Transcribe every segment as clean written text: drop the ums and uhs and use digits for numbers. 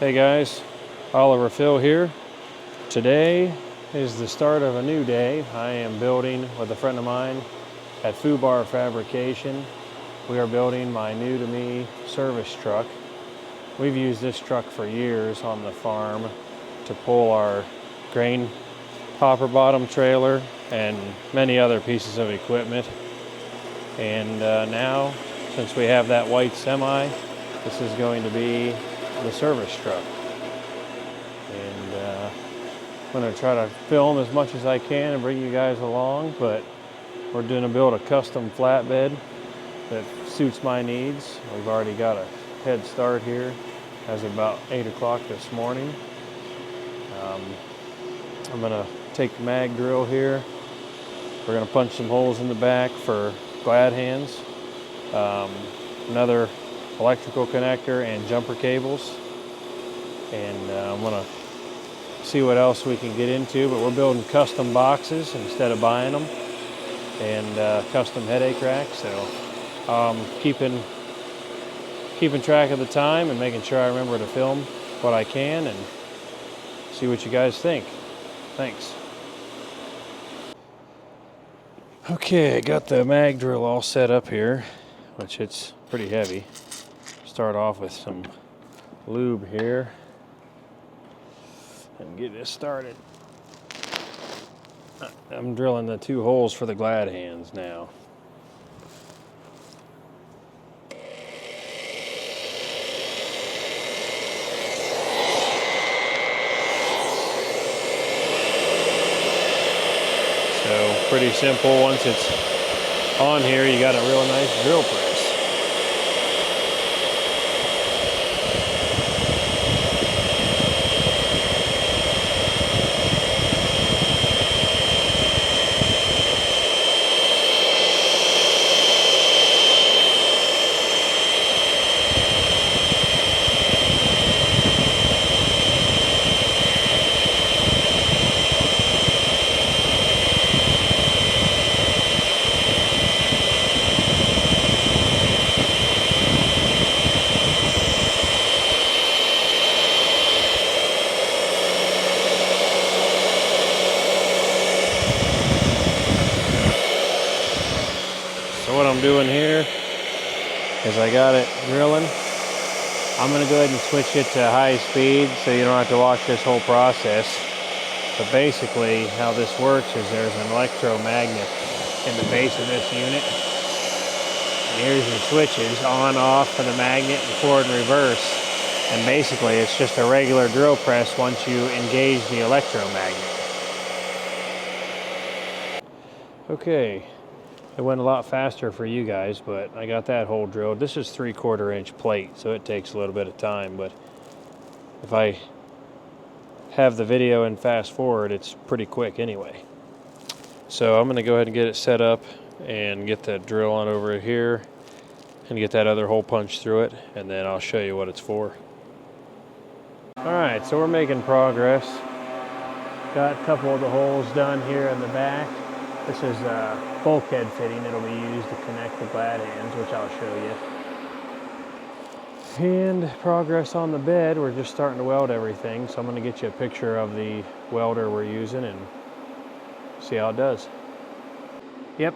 Hey guys, Oliver Phil here. Today is the start of a new day. I am building with a friend of mine at Fubar Fabrication. We are building my new to me service truck. We've used this truck for years on the farm to pull our grain hopper bottom trailer and many other pieces of equipment. And now, since we have that white semi, this is going to be the service truck. And I'm going to try to film as much as I can and bring you guys along, but we're going to build a custom flatbed that suits my needs. We've already got a head start here as of about 8 o'clock this morning. I'm going to take the mag drill here. We're going to punch some holes in the back for glad hands. Another electrical connector and jumper cables, and I'm gonna see what else we can get into, but we're building custom boxes instead of buying them, and custom headache racks, so keeping track of the time and making sure I remember to film what I can and see what you guys think. Thanks. Okay, I got the mag drill all set up here, which it's pretty heavy. Start off with some lube here and get this started. I'm drilling the 2 holes for the glad hands now. So pretty simple. Once it's on here, you got a real nice drill press. What I'm doing here is I got it drilling. I'm going to go ahead and switch it to high speed so you don't have to watch this whole process. But basically how this works is there's an electromagnet in the base of this unit. And here's your switches, on, off for the magnet, and forward and reverse. And basically it's just a regular drill press once you engage the electromagnet. Okay. It went a lot faster for you guys, but I got that hole drilled. This is 3/4 inch plate, so it takes a little bit of time, but if I have the video and fast forward, it's pretty quick anyway. So I'm gonna go ahead and get it set up and get the drill on over here and get that other hole punched through it, and then I'll show you what it's for. All right, so we're making progress. Got a couple of the holes done here in the back. This is a bulkhead fitting. It'll be used to connect the glad hands, which I'll show you. And progress on the bed. We're just starting to weld everything, so I'm going to get you a picture of the welder we're using and see how it does. Yep.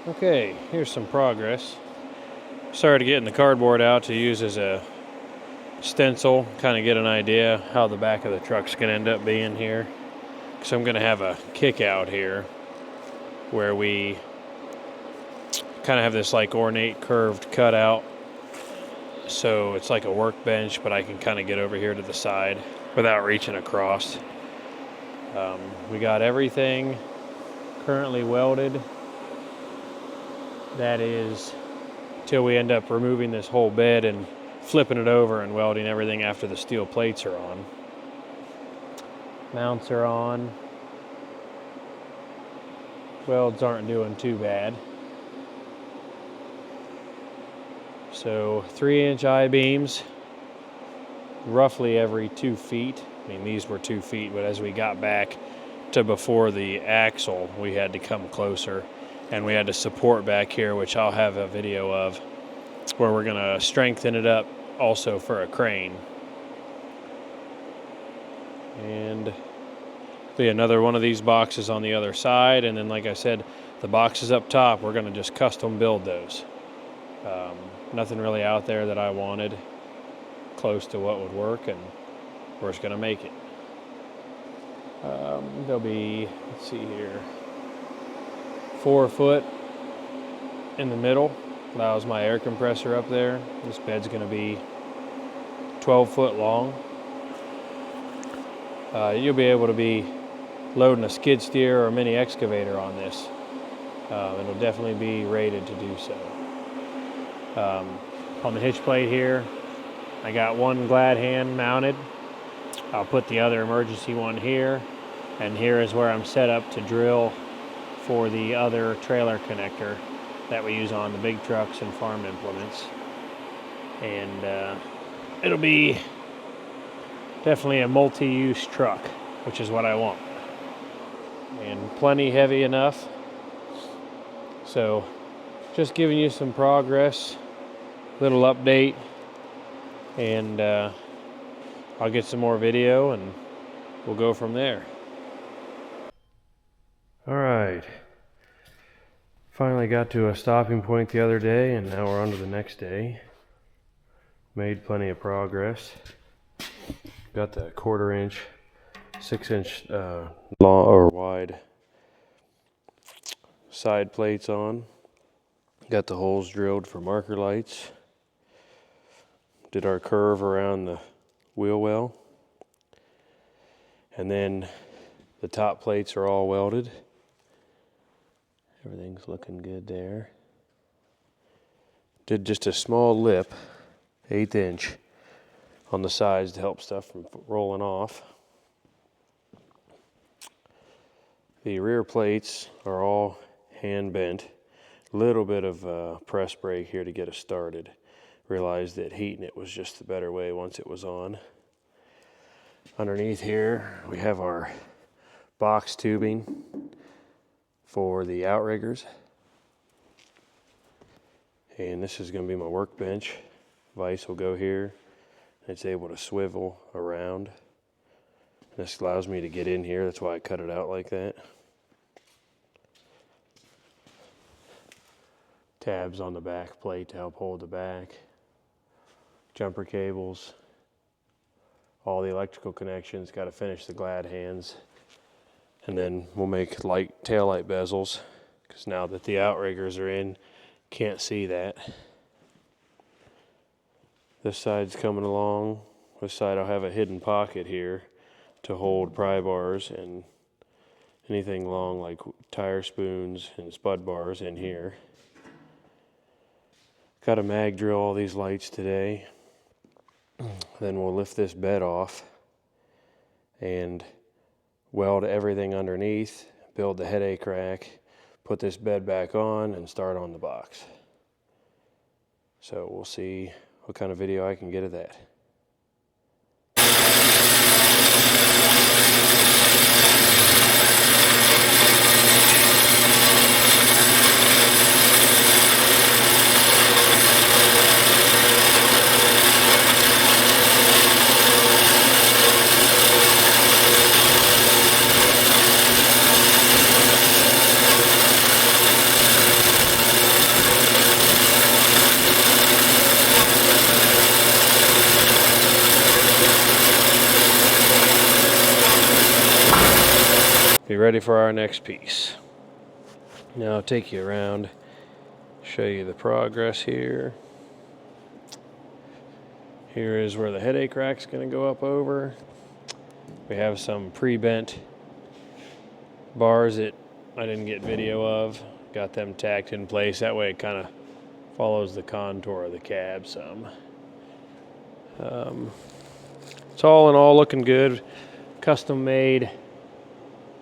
Okay, here's some progress. Started getting the cardboard out to use as a stencil, kind of get an idea how the back of the truck's going to end up being here. So I'm going to have a kick out here where we kind of have this like ornate curved cutout. So it's like a workbench, but I can kind of get over here to the side without reaching across. We got everything currently welded. That is till we end up removing this whole bed and flipping it over and welding everything after the steel plates are on. Mounts are on. welds aren't doing too bad. So 3-inch I-beams, roughly every 2 feet. I mean, these were 2 feet, but as we got back to before the axle, we had to come closer, and we had to support back here, which I'll have a video of, where we're gonna strengthen it up also for a crane. And be another one of these boxes on the other side, and then like I said, the boxes up top, we're gonna just custom build those. Nothing really out there that I wanted close to what would work, and we're just gonna make it. There'll be, let's see here, 4 foot in the middle, allows my air compressor up there. This bed's gonna be 12 foot long. You'll be able to be loading a skid steer or a mini excavator on this. It'll definitely be rated to do so. On the hitch plate here, I got one glad hand mounted. I'll put the other emergency one here, and here is where I'm set up to drill for the other trailer connector that we use on the big trucks and farm implements. And it'll be definitely a multi-use truck, which is what I want. And plenty heavy enough. So just giving you some progress, little update, and I'll get some more video and we'll go from there. All right, finally got to a stopping point the other day, and now we're on to the next day. Made plenty of progress. Got the 1/4 inch, 6-inch long or wide side plates on. Got the holes drilled for marker lights. Did our curve around the wheel well. And then the top plates are all welded. Everything's looking good there. Did just a small lip, 1/8 inch, on the sides to help stuff from rolling off. The rear plates are all hand bent. Little bit of press brake here to get us started. Realized that heating it was just the better way once it was on. Underneath here we have our box tubing for the outriggers, and this is going to be my workbench. Vise will go here. It's able to swivel around. This allows me to get in here. That's why I cut it out like that. Tabs on the back plate to help hold the back. Jumper cables. All the electrical connections. Got to finish the glad hands. And then we'll make tail light bezels, because now that the outriggers are in, can't see that. This side's coming along. This side I'll have a hidden pocket here to hold pry bars and anything long like tire spoons and spud bars in here. Got to mag drill all these lights today. Then we'll lift this bed off and weld everything underneath, build the headache rack, put this bed back on, and start on the box. So we'll see what kind of video I can get of that. Be ready for our next piece. Now I'll take you around, show you the progress here. Here is where the headache rack's going to go up over. We have some pre-bent bars that I didn't get video of. Got them tacked in place. That way it kind of follows the contour of the cab some. It's all in all looking good. Custom made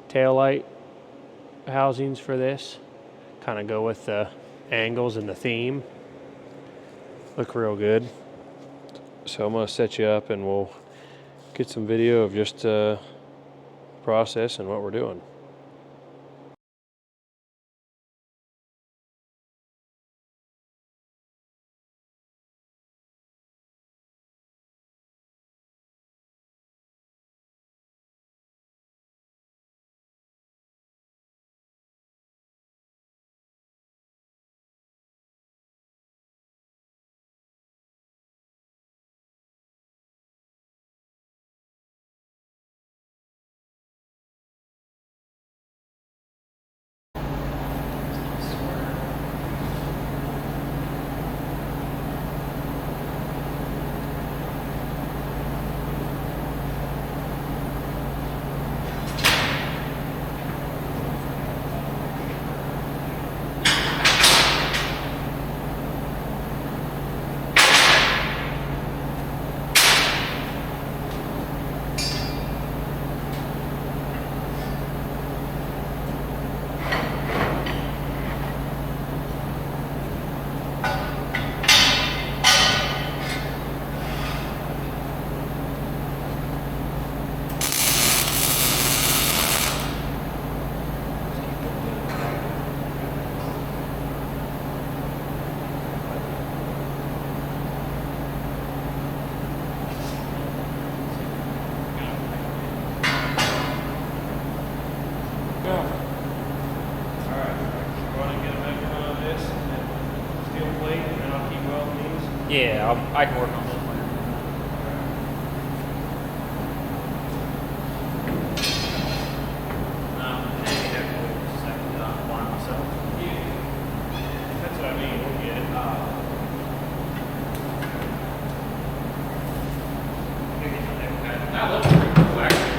tail light housings for this. Kind of go with the angles and the theme. Look real good. So I'm gonna set you up and we'll get some video of just process and what we're doing. Yeah, I can work on this one. Maybe definitely second by myself. Yeah. That's what I mean. We'll get it. That looks pretty cool, actually.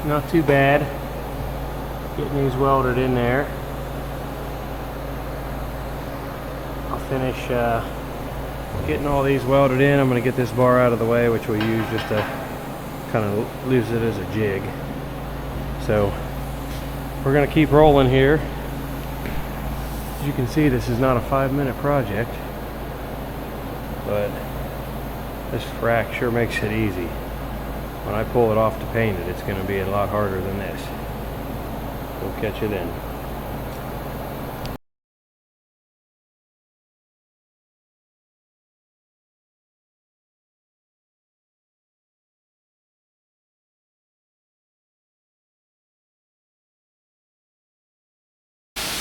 not too bad. Getting these welded in there. I'll finish getting all these welded in. I'm going to get this bar out of the way, which we'll use just to kind of use it as a jig. So we're going to keep rolling here. As you can see, this is not a 5-minute project, but this frac sure makes it easy. When I pull it off to paint it, it's going to be a lot harder than this. We'll catch you then.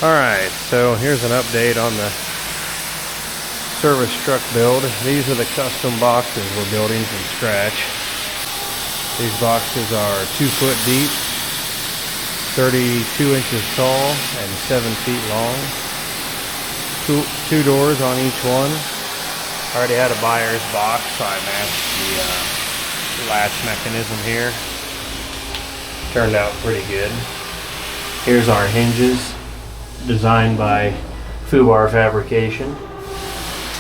Alright, so here's an update on the service truck build. These are the custom boxes we're building from scratch. These boxes are 2 foot deep, 32 inches tall, and 7 feet long. Two doors on each one. I already had a buyer's box, so I matched the latch mechanism here. Turned out pretty good. Here's our hinges, designed by Fubar Fabrication.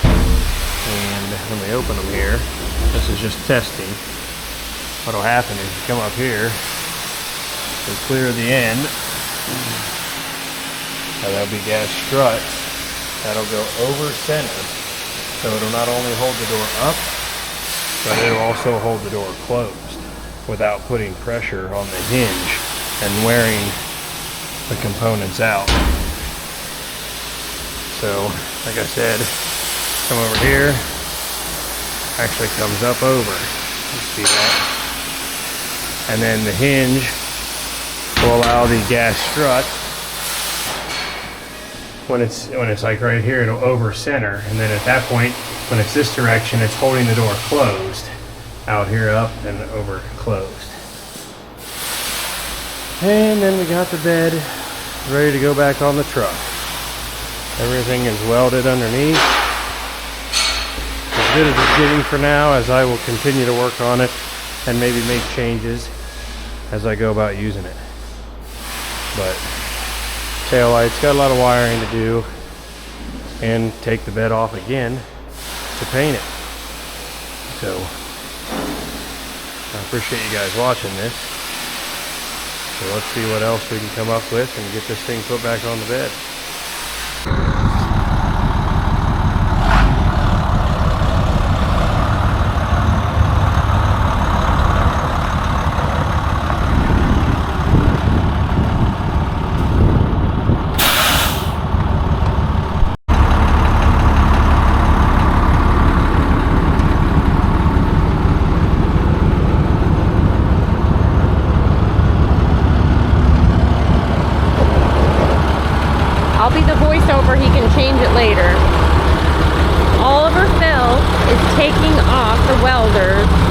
And when we open them here, this is just testing. What'll happen is you come up here, you'll clear the end, and there'll be gas struts that'll go over center. So it'll not only hold the door up, but it'll also hold the door closed without putting pressure on the hinge and wearing the components out. So, like I said, come over here, actually comes up over. You see that? And then the hinge will allow the gas strut, when it's like right here, it'll over center, and then at that point, when it's this direction, it's holding the door closed. Out here up and over closed. And then we got the bed ready to go back on the truck. Everything is welded underneath. As good as it's getting for now, as I will continue to work on it and maybe make changes as I go about using it. But taillight's got a lot of wiring to do, and take the bed off again to paint it. So I appreciate you guys watching this. So let's see what else we can come up with and get this thing put back on the bed. I'll be the voiceover, he can change it later. Oliver Phil is taking off the welders